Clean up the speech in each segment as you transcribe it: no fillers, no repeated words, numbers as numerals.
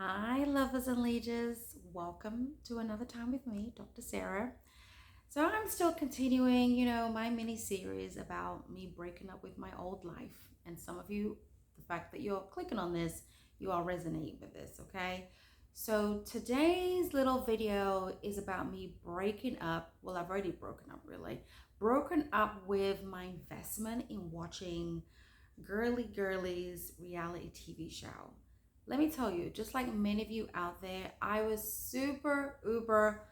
Hi, lovers and leaders. Welcome to another time with me, Dr. Sarah. So, I'm still continuing, my mini series about me breaking up with my old life. And some of you, the fact that you're clicking on this, you all resonate with this, okay? So, today's little video is about me breaking up. Well, I've already broken up, really. Broken up with my investment in watching Girly Girlies reality TV show. Let me tell you, just like many of you out there, I was super uber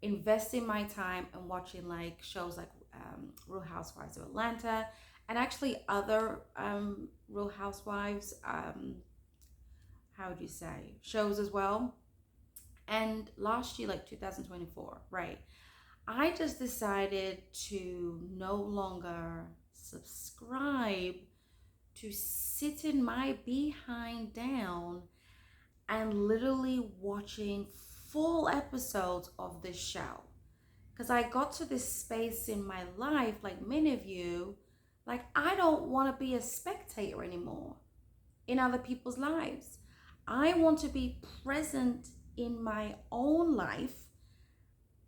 investing my time and watching like shows like Real Housewives of Atlanta and actually other Real Housewives, how would you say, shows as well. And last year, like 2024, right? I just decided to no longer subscribe to sitting my behind down and literally watching full episodes of this show. Because I got to this space in my life, like many of you, like I don't want to be a spectator anymore in other people's lives. I want to be present in my own life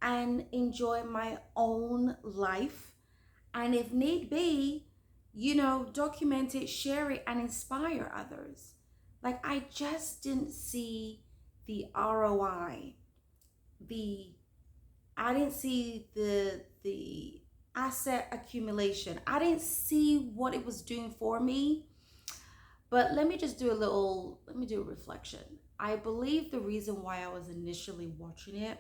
and enjoy my own life. And if need be, document it, share it, and inspire others. Like, I just didn't see the ROI, the I didn't see the asset accumulation. I didn't see what it was doing for me. But let me do a reflection. I believe the reason why I was initially watching it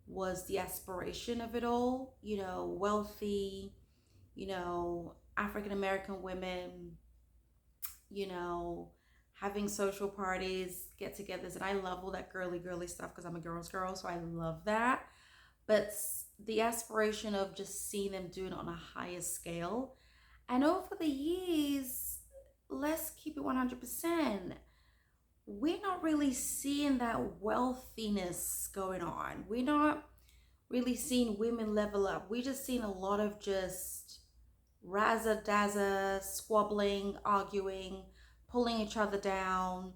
was the aspiration of it all, wealthy, African American women, you know, having social parties, get togethers. And I love all that girly stuff because I'm a girl's girl. So I love that. But the aspiration of just seeing them doing it on a higher scale. And over the years, let's keep it 100%. We're not really seeing that wealthiness going on. We're not really seeing women level up. We're just seeing a lot of just razza dazza, squabbling, arguing, pulling each other down.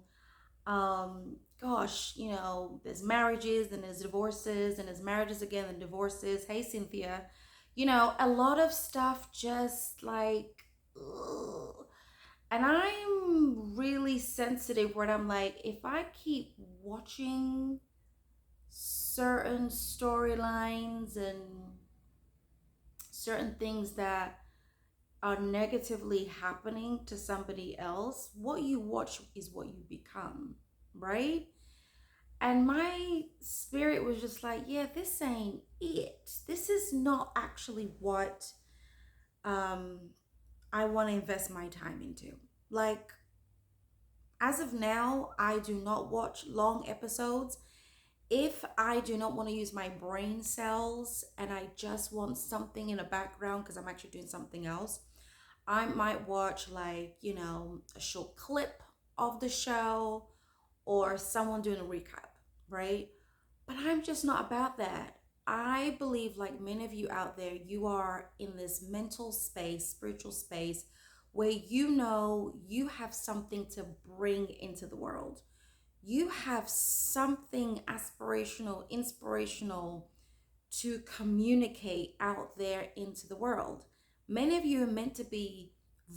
Gosh, there's marriages and there's divorces and there's marriages again and divorces. Hey, Cynthia. A lot of stuff just like, ugh. And I'm really sensitive where I'm like, if I keep watching certain storylines and certain things that are negatively happening to somebody else, what you watch is what you become, right? And my spirit was just like, yeah, this ain't it. This is not actually what um, I want to invest my time into. Like, as of now, I do not watch long episodes. If I do not want to use my brain cells and I just want something in the background because I'm actually doing something else, I might watch like, a short clip of the show or someone doing a recap, right? But I'm just not about that. I believe, like many of you out there, you are in this mental space, spiritual space, where you have something to bring into the world. You have something aspirational, inspirational to communicate out there into the world. Many of you are meant to be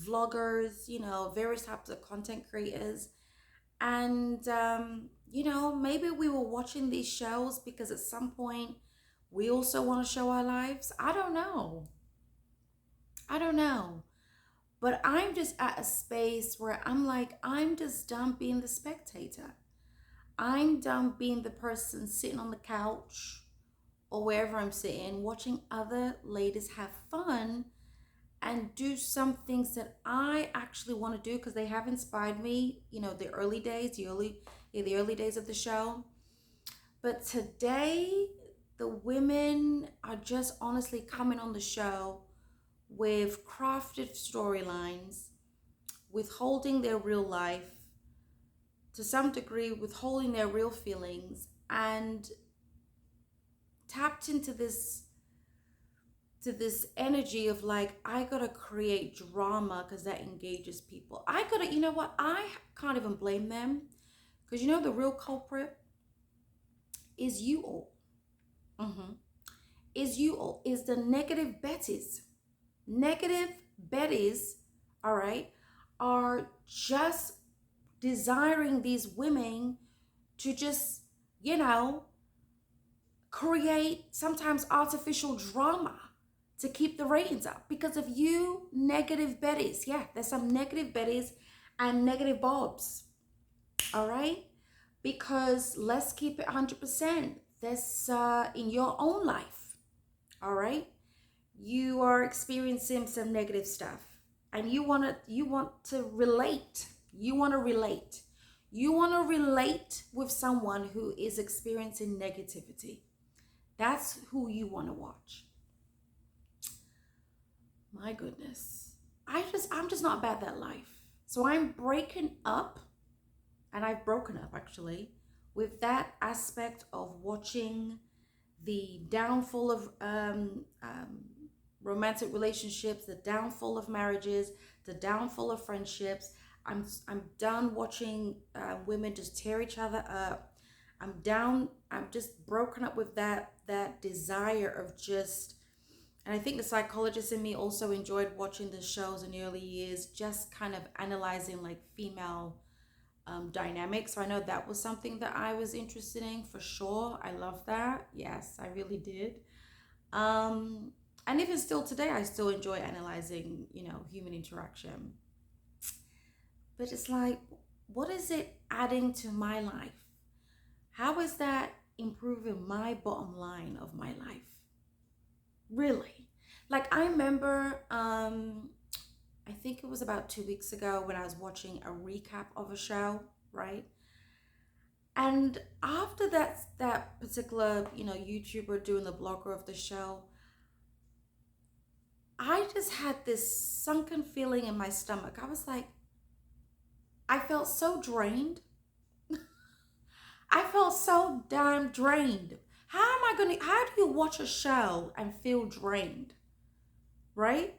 vloggers, various types of content creators. And, maybe we were watching these shows because at some point we also want to show our lives. I don't know. I don't know. But I'm just at a space where I'm like, I'm just done being the spectator. I'm done being the person sitting on the couch or wherever I'm sitting, watching other ladies have fun and do some things that I actually want to do because they have inspired me, the early days, the early days of the show. But today, the women are just honestly coming on the show with crafted storylines, withholding their real life, to some degree, withholding their real feelings, and tapped into this energy of like, I gotta create drama because that engages people. I gotta, you know what? I can't even blame them Because you know the real culprit is you all. Mm-hmm. Is you all. Is the negative Bettys. Negative Bettys, all right, are just desiring these women to just, you know, create sometimes artificial drama to keep the ratings up because of you negative Bettys. Yeah, there's some negative Bettys and negative Bobs. All right? Because let's keep it 100%. That's in your own life. All right? You are experiencing some negative stuff and you want to relate. You want to relate. You want to relate with someone who is experiencing negativity. That's who you want to watch. My goodness. I'm just not about that life. So I'm breaking up, and I've broken up actually, with that aspect of watching the downfall of romantic relationships, the downfall of marriages, the downfall of friendships. I'm done watching women just tear each other up. I'm down. I'm just broken up with that desire of just. And I think the psychologist in me also enjoyed watching the shows in the early years, just kind of analyzing like female dynamics. So I know that was something that I was interested in for sure. I love that. Yes, I really did. Um, and even still today, I still enjoy analyzing, human interaction. But it's like, what is it adding to my life? How is that improving my bottom line of my life? Really? Like I remember, I think it was about 2 weeks ago when I was watching a recap of a show, right? And after that particular, YouTuber doing the blogger of the show, I just had this sunken feeling in my stomach. I was like, I felt so drained. I felt so damn drained. How do you watch a show and feel drained? Right?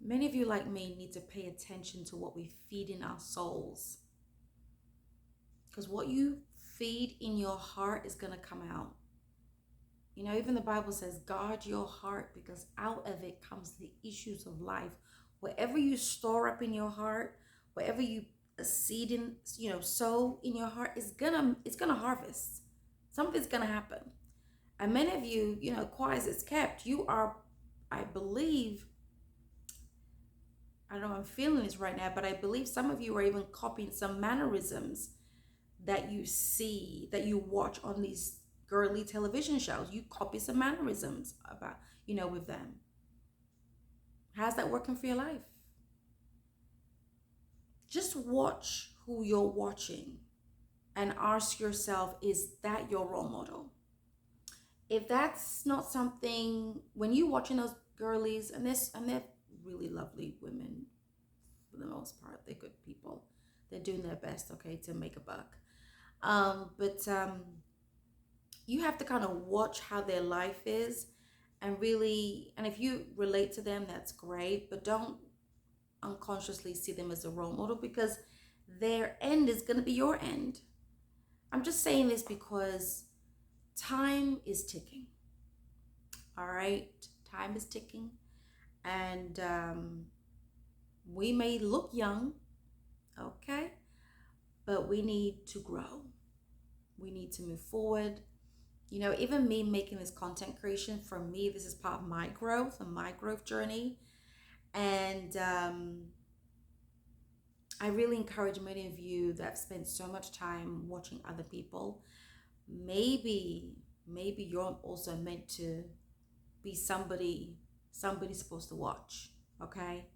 Many of you, like me, need to pay attention to what we feed in our souls. Because what you feed in your heart is going to come out. Even the Bible says, guard your heart because out of it comes the issues of life. Whatever you store up in your heart, whatever you seed in, sow in your heart, it's gonna harvest. Something's gonna happen. And many of you, quiet as it's kept, you are, I believe, I don't know, I'm feeling this right now, but I believe some of you are even copying some mannerisms that you see, that you watch on these girly television shows. You copy some mannerisms about, with them. How's that working for your life? Just watch who you're watching and ask yourself, is that your role model? If that's not something, when you're watching those girlies, and they're really lovely women for the most part, they're good people. They're doing their best, okay, to make a buck. But you have to kind of watch how their life is and really, and if you relate to them, that's great, but don't unconsciously see them as a role model because their end is going to be your end. I'm just saying this because time is ticking. All right, time is ticking, and we may look young, okay, but we need to grow. We need to move forward. Even me making this content creation, for me, this is part of my growth and my growth journey. And I really encourage many of you that spend so much time watching other people. Maybe you're also meant to be somebody's supposed to watch. Okay,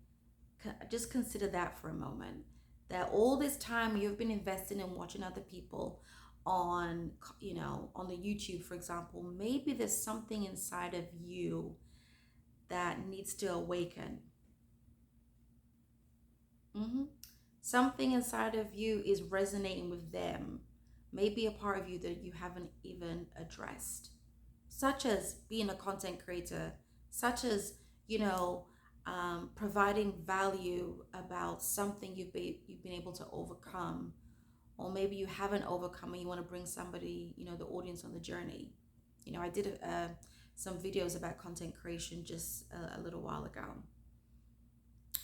just consider that for a moment. That all this time you've been investing in watching other people on on the YouTube, for example, maybe there's something inside of you that needs to awaken. Something inside of you is resonating with them, maybe a part of you that you haven't even addressed, such as being a content creator, such as providing value about something you've been able to overcome, or maybe you haven't overcome and you want to bring somebody, the audience on the journey. I did some videos about content creation just a little while ago.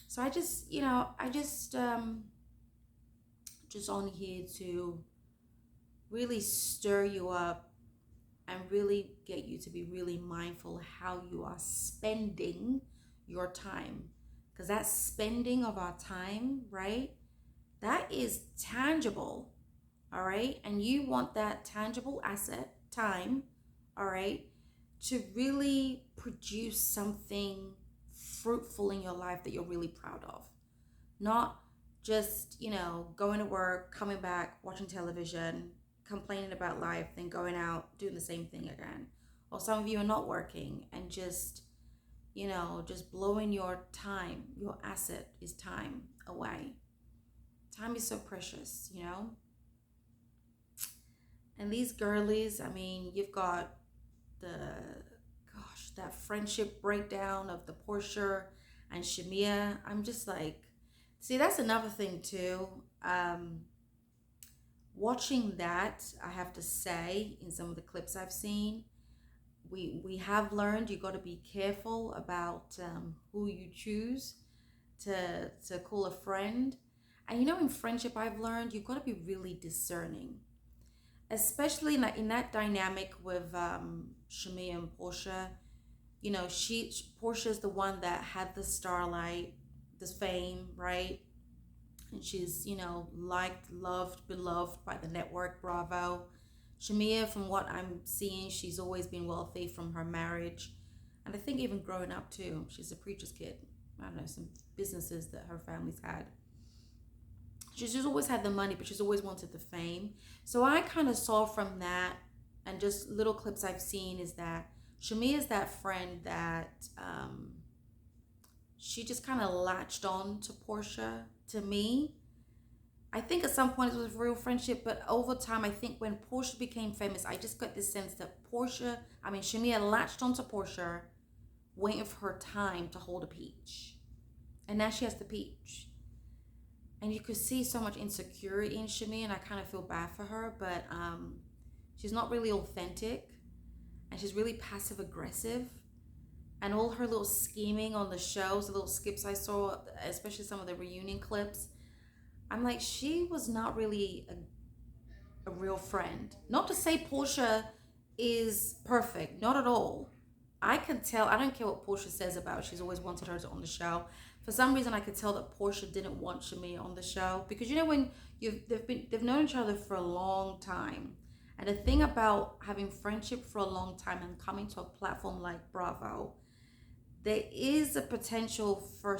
So I just on here to really stir you up and really get you to be really mindful how you are spending your time. Because that spending of our time, right? That is tangible, all right? And you want that tangible asset, time, all right, to really produce something fruitful in your life that you're really proud of. Not just, going to work, coming back, watching television, complaining about life, then going out, doing the same thing again. Or some of you are not working and just blowing your time. Your asset is time away. Time is so precious. And these girlies, I mean, you've got that friendship breakdown of the Portia and Shamia. I'm just like, see, that's another thing too. Watching that, I have to say, in some of the clips I've seen, we have learned you got to be careful about who you choose to call a friend. And in friendship, I've learned you've got to be really discerning, especially in that dynamic with Shamia and Portia. Portia's the one that had the starlight, this fame, right? And she's, liked, loved, beloved by the network Bravo. Shamia, from what I'm seeing, she's always been wealthy from her marriage. And I think even growing up too, she's a preacher's kid. I don't know, some businesses that her family's had. She's just always had the money, but she's always wanted the fame. So I kind of saw from that, and just little clips I've seen, is that Shamia is that friend that she just kind of latched on to Portia. To me, I think at some point it was a real friendship, but over time, I think when Portia became famous, I just got this sense that Shamia latched onto Portia, waiting for her time to hold a peach. And now she has the peach. And you could see so much insecurity in Shamia, and I kind of feel bad for her, but she's not really authentic, and she's really passive aggressive. And all her little scheming on the shows, the little skips I saw, especially some of the reunion clips, I'm like, she was not really a real friend. Not to say Portia is perfect, not at all. I can tell, I don't care what Portia says about it. She's always wanted her on the show. For some reason, I could tell that Portia didn't want Shamia on the show, because when they've known each other for a long time. And the thing about having friendship for a long time and coming to a platform like Bravo, there is a potential for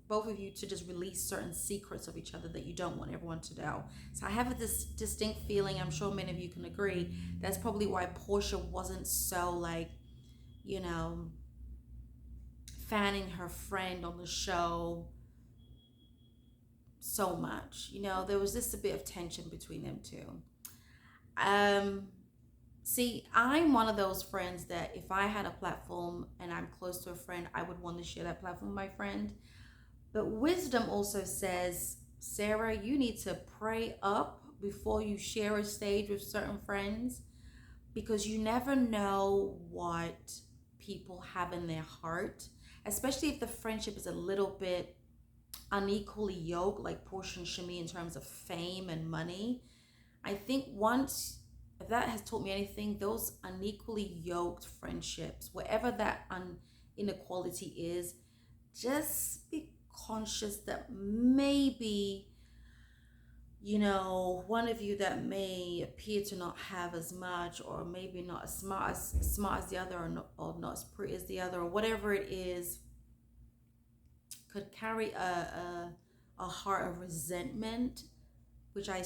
both of you to just release certain secrets of each other that you don't want everyone to know. So I have this distinct feeling, I'm sure many of you can agree, that's probably why Portia wasn't so fanning her friend on the show so much. There was just a bit of tension between them two. See, I'm one of those friends that if I had a platform and I'm close to a friend, I would want to share that platform with my friend. But wisdom also says, Sarah, you need to pray up before you share a stage with certain friends, because you never know what people have in their heart, especially if the friendship is a little bit unequally yoked, like Portia and Shamia in terms of fame and money. I think if that has taught me anything, those unequally yoked friendships, wherever that inequality is, just be conscious that maybe, one of you that may appear to not have as much, or maybe not as smart as the other, or not as pretty as the other, or whatever it is, could carry a heart of resentment, which I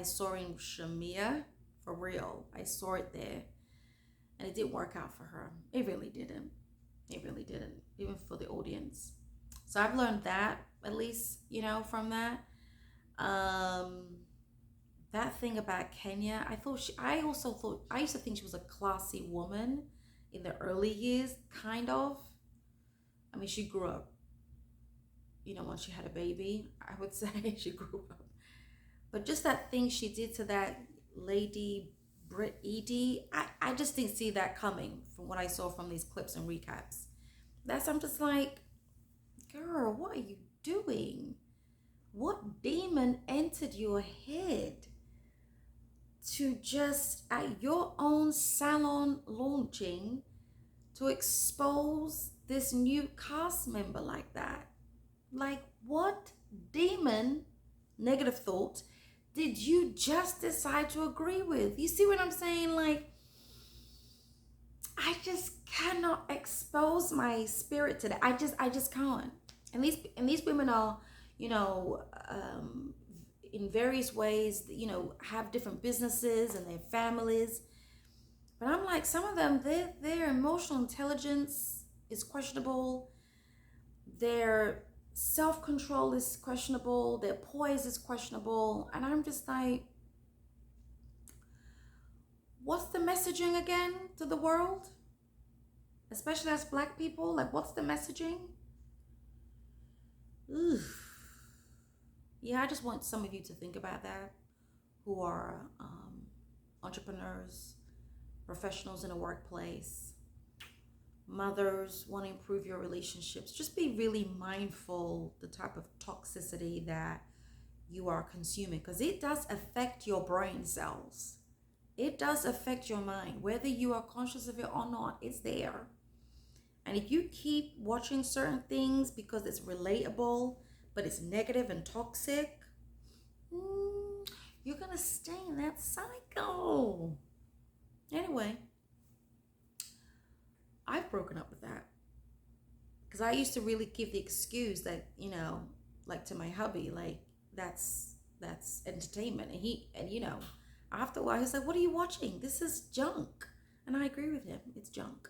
saw in Shamia. For real, I saw it there, and it didn't work out for her. It really didn't. Even for the audience. So I've learned that, at least, from that. That thing about Kenya, I used to think she was a classy woman in the early years, kind of. I mean, she grew up once she had a baby, I would say she grew up. But just that thing she did to that lady, Brit Edie, I just didn't see that coming from what I saw from these clips and recaps. I'm just like, girl, what are you doing? What demon entered your head to just at your own salon launching to expose this new cast member like that? Like, what demon, negative thought, did you just decide to agree with? You see what I'm saying? Like, I just cannot expose my spirit to that. I just can't. And these women are, you know, in various ways, have different businesses and their families. But I'm like, some of them, their emotional intelligence is questionable. Their self-control is questionable. Their poise is questionable. And I'm just like, what's the messaging again to the world? Especially as Black people, like, what's the messaging? Oof. Yeah, I just want some of you to think about that, who are entrepreneurs, professionals in a workplace, mothers want to improve your relationships. Just be really mindful the type of toxicity that you are consuming, because it does affect your brain cells. It does affect your mind. Whether you are conscious of it or not, it's there. And if you keep watching certain things because it's relatable, but it's negative and toxic, you're going to stay in that cycle. Anyway, I've broken up with that. Because I used to really give the excuse that, like to my hubby, like, that's entertainment. And after a while, he's like, what are you watching? This is junk. And I agree with him. It's junk.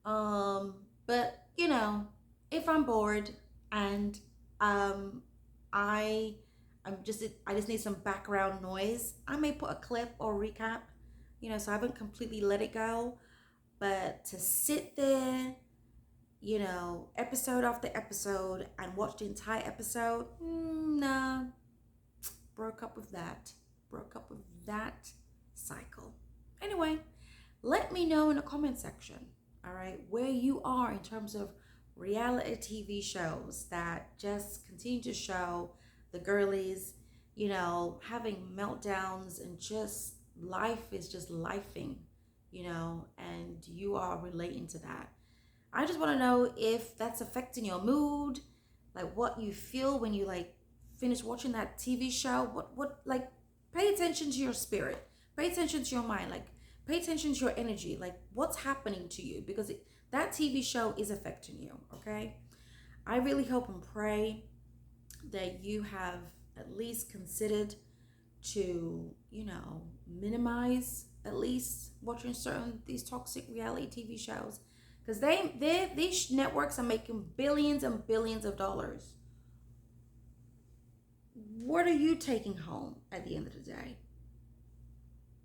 But if I'm bored and I just need some background noise, I may put a clip or recap, so I haven't completely let it go. But to sit there, episode after episode and watch the entire episode, nah, broke up with that cycle. Anyway, let me know in the comment section, all right, where you are in terms of reality TV shows that just continue to show the girlies, having meltdowns and just life is just lifing, and you are relating to that. I just want to know if that's affecting your mood, like what you feel when you finish watching that TV show. What pay attention to your spirit, pay attention to your mind, pay attention to your energy, what's happening to you, because that TV show is affecting you, okay? I really hope and pray that you have at least considered to, minimize at least watching these toxic reality TV shows, because these networks are making billions and billions of dollars. What are you taking home at the end of the day?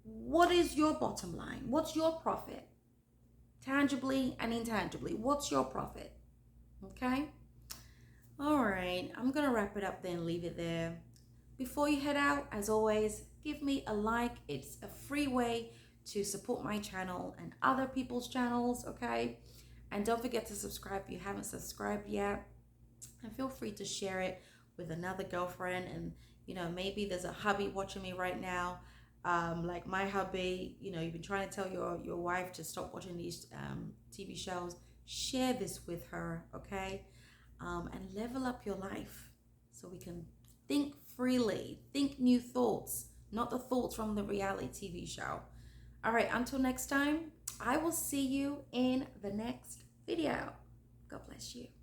What is your bottom line? What's your profit? Tangibly and intangibly, what's your profit? Okay? All right, I'm gonna wrap it up then, leave it there. Before you head out, as always, give me a like. It's a free way to support my channel and other people's channels, okay? And don't forget to subscribe if you haven't subscribed yet. And feel free to share it with another girlfriend. And, maybe there's a hubby watching me right now. Like my hubby, you've been trying to tell your wife to stop watching these TV shows. Share this with her, okay? And level up your life so we can think freely, think new thoughts, not the thoughts from the reality TV show. All right, until next time, I will see you in the next video. God bless you.